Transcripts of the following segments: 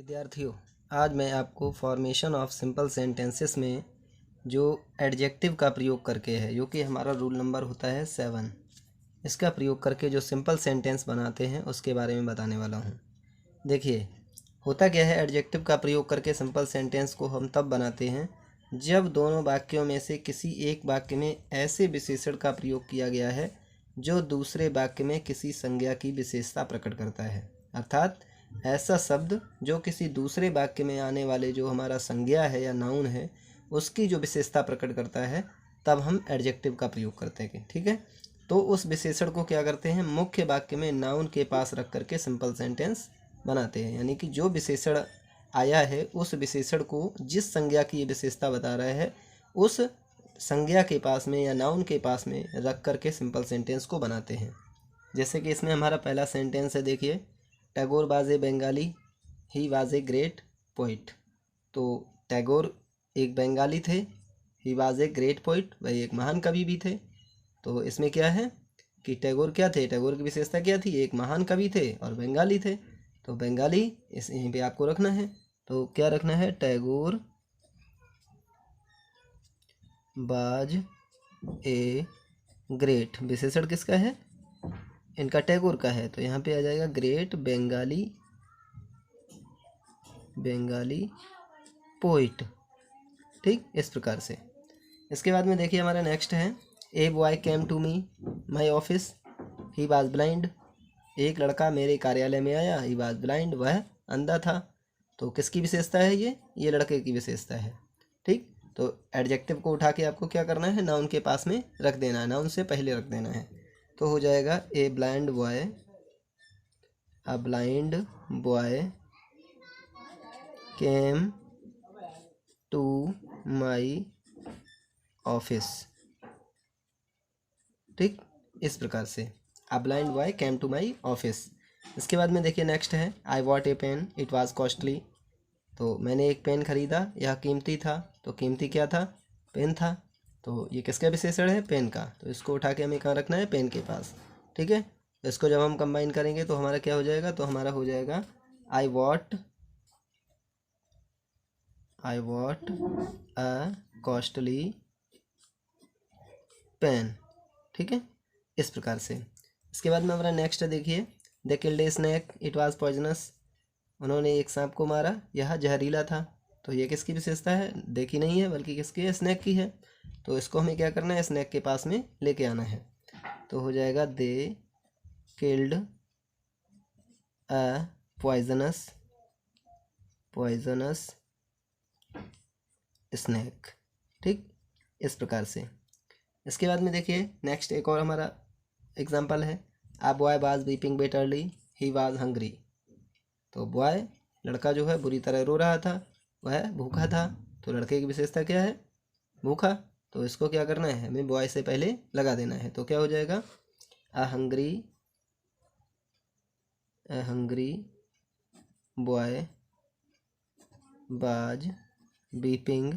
विद्यार्थियों, आज मैं आपको फॉर्मेशन ऑफ सिंपल सेंटेंसेस में जो एडजेक्टिव का प्रयोग करके है, जो कि हमारा रूल नंबर होता है 7, इसका प्रयोग करके जो सिंपल सेंटेंस बनाते हैं उसके बारे में बताने वाला हूँ। देखिए, होता क्या है, एडजेक्टिव का प्रयोग करके सिंपल सेंटेंस को हम तब बनाते हैं जब दोनों वाक्यों में से किसी एक वाक्य में ऐसे विशेषण का प्रयोग किया गया है जो दूसरे वाक्य में किसी संज्ञा की विशेषता प्रकट करता है। अर्थात ऐसा शब्द जो किसी दूसरे वाक्य में आने वाले जो हमारा संज्ञा है या नाउन है उसकी जो विशेषता प्रकट करता है, तब हम एडजेक्टिव का प्रयोग करते हैं। ठीक है, तो उस विशेषण को क्या करते हैं, मुख्य वाक्य में नाउन के पास रख करके सिंपल सेंटेंस बनाते हैं। यानी कि जो विशेषण आया है उस विशेषण को जिस संज्ञा की विशेषता बता रहा है उस संज्ञा के पास में या नाउन के पास में रख करके सिंपल सेंटेंस को बनाते हैं। जैसे कि इसमें हमारा पहला सेंटेंस है, देखिए, Tagore was a Bengali, he was a great poet. तो टैगोर एक बंगाली थे, he was a great poet, वह एक महान कवि भी थे। तो इसमें क्या है कि टैगोर क्या थे, टैगोर की विशेषता क्या थी, एक महान कवि थे और बंगाली थे। तो बंगाली इस यहीं पे आपको रखना है। तो क्या रखना है, टैगोर वाज ए ग्रेट, विशेषण किसका है, इनका टैगोर का है, तो यहाँ पे आ जाएगा ग्रेट बेंगाली पोइट। ठीक, इस प्रकार से। इसके बाद में देखिए हमारा नेक्स्ट है, a boy came to me my office, he was blind. एक लड़का मेरे कार्यालय में आया, ही वाज ब्लाइंड, वह अंधा था। तो किसकी विशेषता है ये लड़के की विशेषता है। ठीक, तो एडजेक्टिव को उठा के आपको क्या करना है, नाउन के पास में रख देना है, नाउन से पहले रख देना है। तो हो जाएगा a blind boy came to my office. ठीक, इस प्रकार से a blind boy came to my office. इसके बाद में देखिए नेक्स्ट है, I bought a pen, it was costly. तो मैंने एक पेन खरीदा, यह कीमती था। तो कीमती क्या था, पेन था। तो ये किसका विशेषण है, पेन का। तो इसको उठा के हमें कहाँ रखना है, पेन के पास। ठीक है, तो इसको जब हम कंबाइन करेंगे तो हमारा क्या हो जाएगा, तो हमारा हो जाएगा आई वॉट अ कॉस्टली पेन। ठीक है, इस प्रकार से। इसके बाद में हमारा नेक्स्ट देखिए, the killed A snack, it was poisonous. उन्होंने एक सांप को मारा, यह जहरीला था। तो ये किसकी विशेषता है, देखी नहीं है बल्कि किसकी है, स्नैक की है। तो इसको हमें क्या करना है, स्नैक के पास में लेके आना है। तो हो जाएगा they killed a poisonous snake. ठीक, इस प्रकार से। इसके बाद में देखिए नेक्स्ट एक और हमारा एग्जाम्पल है, आ boy was weeping bitterly, he was hungry. तो बॉय, लड़का जो है बुरी तरह रो रहा था, वह भूखा था। तो लड़के की विशेषता क्या है, भूखा। तो इसको क्या करना है, हमें बॉय से पहले लगा देना है। तो क्या हो जाएगा, a hungry boy was weeping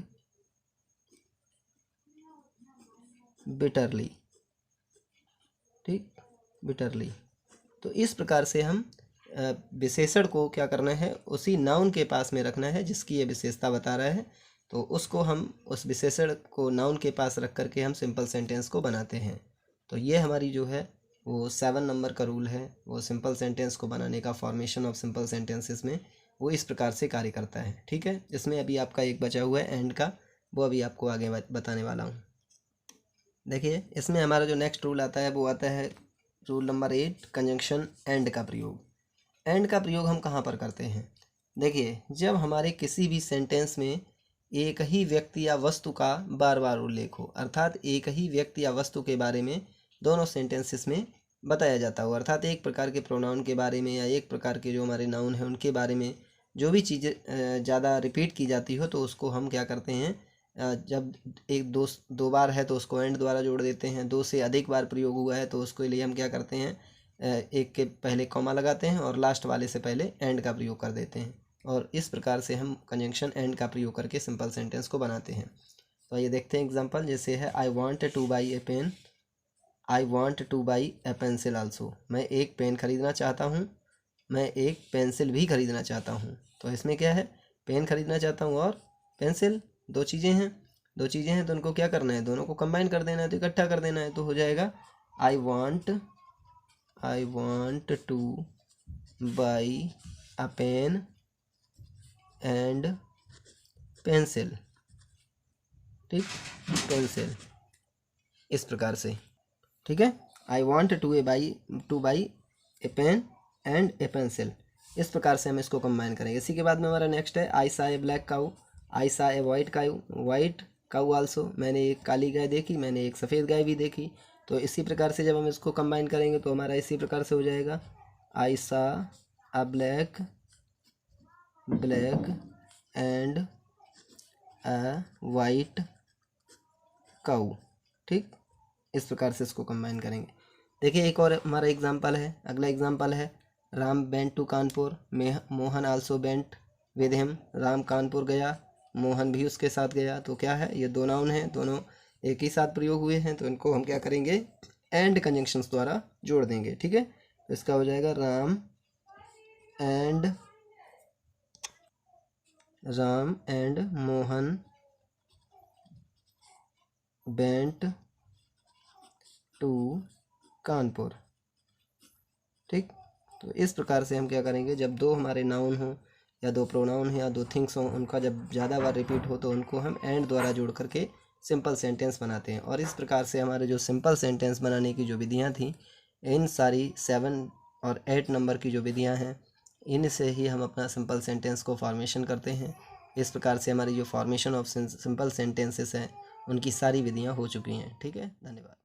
bitterly. ठीक, बिटरली। तो इस प्रकार से हम विशेषण को क्या करना है, उसी नाउन के पास में रखना है जिसकी ये विशेषता बता रहा है। तो उसको हम उस विशेषण को नाउन के पास रख करके हम सिंपल सेंटेंस को बनाते हैं। तो ये हमारी जो है वो 7 नंबर का रूल है, वो सिंपल सेंटेंस को बनाने का, फॉर्मेशन ऑफ सिंपल सेंटेंसेस में वो इस प्रकार से कार्य करता है। ठीक है, इसमें अभी आपका एक बचा हुआ है एंड का, वो अभी आपको आगे बताने वाला हूँ। देखिए इसमें हमारा जो नेक्स्ट रूल आता है वो आता है रूल नंबर 8, कंजंक्शन एंड का प्रयोग। एंड का प्रयोग हम कहाँ पर करते हैं, देखिए, जब हमारे किसी भी सेंटेंस में एक ही व्यक्ति या वस्तु का बार बार उल्लेख हो, अर्थात एक ही व्यक्ति या वस्तु के बारे में दोनों सेंटेंसेस में बताया जाता हो, अर्थात एक प्रकार के प्रोनाउन के बारे में या एक प्रकार के जो हमारे नाउन हैं उनके बारे में जो भी चीज़ें ज़्यादा रिपीट की जाती हो, तो उसको हम क्या करते हैं, जब एक दो बार है तो उसको एंड द्वारा जोड़ देते हैं। दो से अधिक बार प्रयोग हुआ है तो उसके लिए हम क्या करते हैं, एक के पहले कॉमा लगाते हैं और लास्ट वाले से पहले एंड का प्रयोग कर देते हैं। और इस प्रकार से हम कंजंक्शन एंड का प्रयोग करके सिंपल सेंटेंस को बनाते हैं। तो ये देखते हैं एग्जांपल, जैसे है I want to buy a pen, I want to buy a pencil also. मैं एक पेन खरीदना चाहता हूँ मैं एक पेंसिल भी खरीदना चाहता हूँ। तो इसमें क्या है, पेन खरीदना चाहता हूँ और पेंसिल, दो चीज़ें हैं तो उनको क्या करना है, दोनों को कंबाइन कर देना है, तो इकट्ठा कर देना है। तो हो जाएगा I want to buy a pen and pencil. ठीक, पेंसिल इस प्रकार से। ठीक है, I want to buy a pen and a pencil. इस प्रकार से हम इसको कंबाइन करेंगे। इसी के बाद में हमारा नेक्स्ट है आई सा ए ब्लैक काऊ, आई सा ए वाइट काऊ आल्सो। मैंने एक काली गाय देखी, मैंने एक सफ़ेद गाय भी देखी। तो इसी प्रकार से जब हम इसको कंबाइन करेंगे तो हमारा इसी प्रकार से हो जाएगा I saw a black and a white cow. ठीक, इस प्रकार से इसको कंबाइन करेंगे। देखिए एक और हमारा एग्जाम्पल है, अगला एग्जाम्पल है Ram went to Kanpur, Mohan also went with him. Ram Kanpur गया, मोहन भी उसके साथ गया। तो क्या है, ये दो नाउन हैं, दोनों एक ही साथ प्रयोग हुए हैं, तो इनको हम क्या करेंगे, एंड कंजंक्शंस द्वारा जोड़ देंगे। ठीक है, तो इसका हो जाएगा Ram and Mohan went to Kanpur. ठीक, तो इस प्रकार से हम क्या करेंगे, जब दो हमारे नाउन हो या दो प्रोनाउन हो या दो थिंग्स हों, उनका जब ज़्यादा बार रिपीट हो तो उनको हम एंड द्वारा जोड़ करके सिंपल सेंटेंस बनाते हैं। और इस प्रकार से हमारे जो सिंपल सेंटेंस बनाने की जो विधियाँ थी, इन सारी 7 और 8 नंबर की जो विधियाँ हैं, इनसे ही हम अपना सिंपल सेंटेंस को फॉर्मेशन करते हैं। इस प्रकार से हमारी जो फॉर्मेशन ऑफ सिंपल सेंटेंसेस हैं, उनकी सारी विधियाँ हो चुकी हैं। ठीक है, धन्यवाद।